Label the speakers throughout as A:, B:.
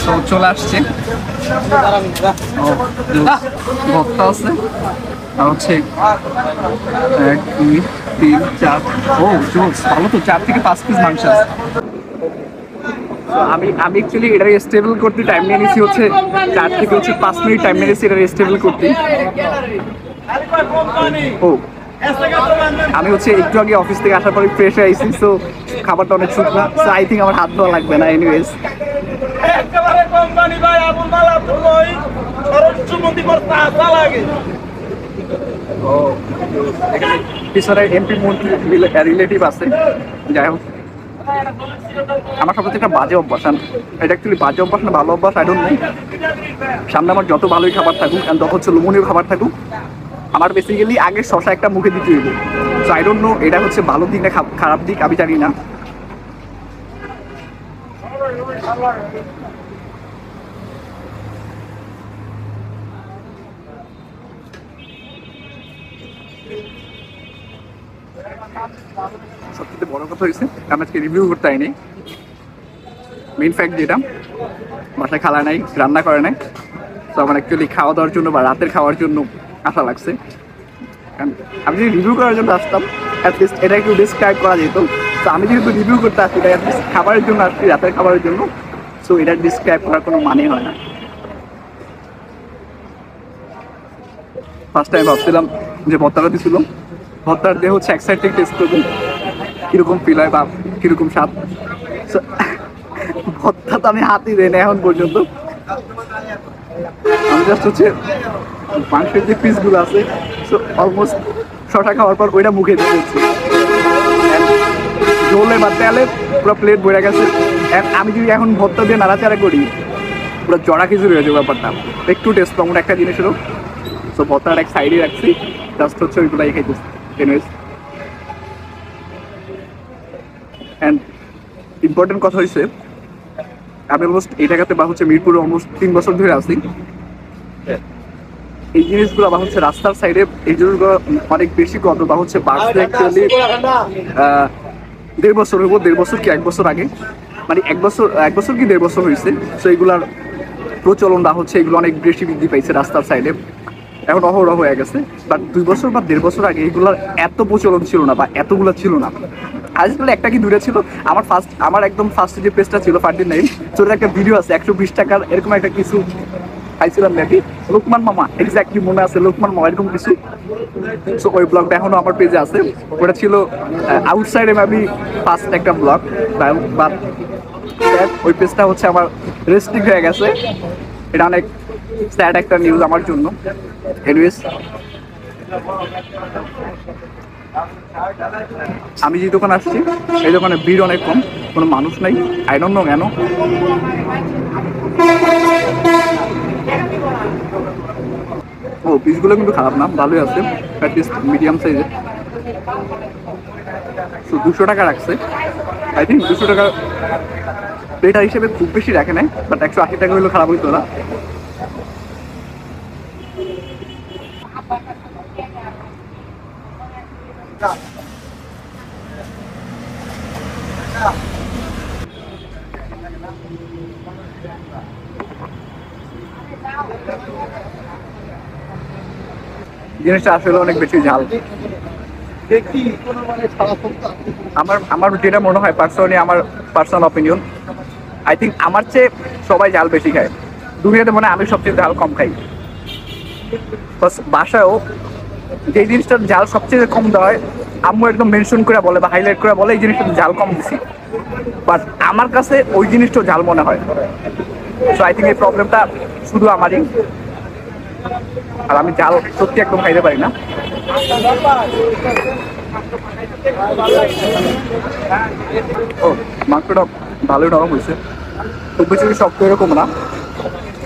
A: So চলে আসছে ভর্তা আছে আর হচ্ছে 1 2 3 4 ও জোস ভালো তো 4 থেকে 5 পিস মাংস আছে। আমি অ্যাকচুয়ালি এটা স্টেবল করতে টাইম নিয়ে নিয়েছি হচ্ছে 4 থেকে হচ্ছে 5 মিনিট টাইম নিয়ে নিয়েছি এটা স্টেবল করতে। ও আমি হচ্ছে একটু আগে অফিস থেকে আসার পরে ফ্রেশ হয়ে আইছি, সো খাবারটা অনেক শুকনা, সো আই থিঙ্ক আমার হাত ধোয়া লাগবে না। এনিওয়েজ পিছনে এমপি মন্ত্রী রিলেটিভ আছে। যাই হোক আমার সব একটা বাজে অভ্যাস, এটা অ্যাকচুয়ালি বাজে অভ্যাস না ভালো অভ্যাস আই ডোন্ট নো। সামনে আমার যত ভালোই খাবার থাকুক যত হচ্ছে লোমনীয় খাবার থাকুক, আমার বেসিক্যালি আগে শশা একটা মুখে দিতে হইব। সো আই ডোন্ট নো এটা হচ্ছে ভালো দিক না খারাপ দিক আমি জানি না। সবথেকে বড় কথা হয়েছে আমি আজকে রিভিউ করতে আইনি। মেইন ফ্যাক্ট যেটা বাসায় খালা নাই, রান্না করে নাই, তো আমার অ্যাকচুয়ালি খাওয়া দাওয়ার জন্য বা রাতের খাওয়ার জন্য আশা লাগছে। আমি যদি রিভিউ করার জন্য আসতাম অ্যাটলিস্ট এটা একটু ডিসক্রাইব করা যেত। তো আমি যেহেতু রিভিউ করতে আসছি এটা অ্যাটলিস্ট খাবারের জন্য আসছি, রাতের খাবারের জন্য, সো এটা ডিসক্রাইব করার কোনো মানে হয় না। ফার্স্ট টাইম ভাবছিলাম যে ভর্তাটা দিছিল, ভর্তার দিয়ে হচ্ছে এক সাইড থেকে টেস্ট করবো কীরকম ফিল হয় বা কীরকম স্বাদ। ভর্তা তো আমি হাতই দেয় না এখন পর্যন্ত, আমি জাস্ট হচ্ছে মাংসের যে পিসগুলো আছে সো অলমোস্ট শশা খাওয়ার পর ওইটা মুখে দিয়ে দিচ্ছি। ঝোলে বা তেলে পুরো প্লেট ভরে গেছে। আমি যদি এখন ভর্তা দিয়ে নাড়াচাড়া করি পুরো জড়া খিচুড়ি হয়েছে ব্যাপারটা। একটু টেস্ট পাবো একটা জিনিস হলো, সো ভর্তার এক সাইডে রাখছি, জাস্ট হচ্ছে ওইগুলাই খাইতেছি। এনিওয়েজ অ্যান্ড ইম্পর্টেন্ট কথা হয়েছে আমি অলমোস্ট এই জায়গাতে বা হচ্ছে মিরপুরে অলমোস্ট 3 বছর ধরে আছি। এই জিনিসগুলো বা হচ্ছে রাস্তার সাইডে এই জিনিসগুলো অনেক বেশি কত বা হচ্ছে বাড়ছে অ্যাকচুয়ালি 1.5 বছর হইব, 1.5 বছর কি 1 বছর আগে, মানে 1 বছর কি 1.5 বছর হয়েছে। সো এইগুলার প্রচলন বা হচ্ছে এগুলো অনেক বেশি বৃদ্ধি পাইছে রাস্তার সাইডে, এখন অহরহ হয়ে গেছে। বাট 2 বছর বা 1.5 বছর আগে এগুলোর এত প্রচলন ছিল না বা এতগুলো ছিল না। আজকাল একটা কি দূরে ছিল। আমার একদম ফার্স্ট যে পেজটা ছিল ফার্টিন নাইন, ছোট একটা ভিডিও আছে 120 টাকার এরকম একটা কিছু পাইছিলাম নাকি, লোকমান মামা, এক্স্যাক্টলি মনে আছে লোকমান মামা এরকম কিছু। সো ওই ব্লগটা এখনো আমার পেজে আছে। ওটা ছিল আউটসাইডে মেবি ফার্স্ট একটা ব্লগ, বাট ওই পেজটা হচ্ছে আমার রেস্ট্রিক্ট হয়ে গেছে। এটা অনেক স্যাড একটা নিউজ আমার জন্য। এনিওয়েজ আমি যে দোকানে আসছি এই দোকানে ভিড় অনেক কম, কোনো মানুষ নাই, আই ডোন্ট নো কেন। ও পিসগুলো কিন্তু খারাপ না, ভালোই আছে, অ্যাটলিস্ট মিডিয়াম সাইজে। তো 200 টাকা রাখছে, আই থিঙ্ক 200 টাকা প্লেটার হিসেবে খুব বেশি রাখে নাই, বাট 180 টাকা হইলেও খারাপ হইতো না। জিনিসটা আসলে অনেক বেশি ঝাল। আমার যেটা মনে হয় পার্সোনালি, আমার পার্সোনাল অপিনিয়ন, আই থিঙ্ক আমার চেয়ে সবাই ঝাল বেশি খায় দুনিয়াতে, মনে হয় আমি সবচেয়ে ঝাল কম খাই। বাসায়ও যে জিনিসটার ঝাল সবচেয়ে কম দেওয়া হয় আম্মু একদম মেনশন করে বলে বা হাইলাইট করে বলে এই জিনিসটা ঝাল কম দিছি, বাট আমার কাছে ওই জিনিসটাও ঝাল মনে হয়। সো আই থিঙ্ক এই প্রবলেমটা শুধু আমারই, আর আমি ঝাল সত্যি একদম খাইতে পারি না। ও মাংসটা ভালোই নরম হয়েছে, খুব বেশি শক্ত এরকম না,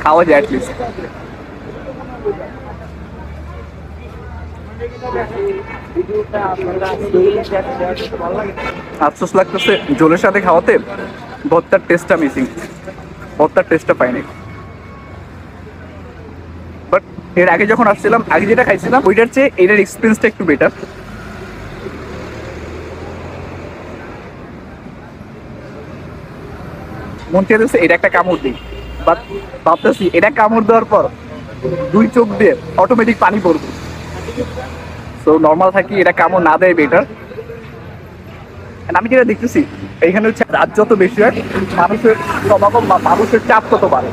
A: খাওয়া যায় অ্যাটলিস্ট। আফসোস লাগতেছে ঝোলের সাথে খাওয়াতে ভর্তার টেস্টটা মিসিং, ভর্তার টেস্টটা পাইনি। বাট এর আগে যখন আসছিলাম, আগে যেটা খাইছিলাম ওইটার চেয়ে এটার এক্সপিরিয়েন্সটা একটু বেটার। মন চেয়েছে এটা একটা কামড় দিই, বাট ভাবতেছি এটা কামড় দেওয়ার পর 2 চোখ দিয়ে অটোমেটিক পানি পড়বে। সো নর্মাল থাকি, এটা কামড় না দেয় বেটার। আমি যেটা দেখতেছি এখানে হচ্ছে রাত যত বেশি হয় মানুষের সমাগম বা মানুষের চাপ তত বাড়ে।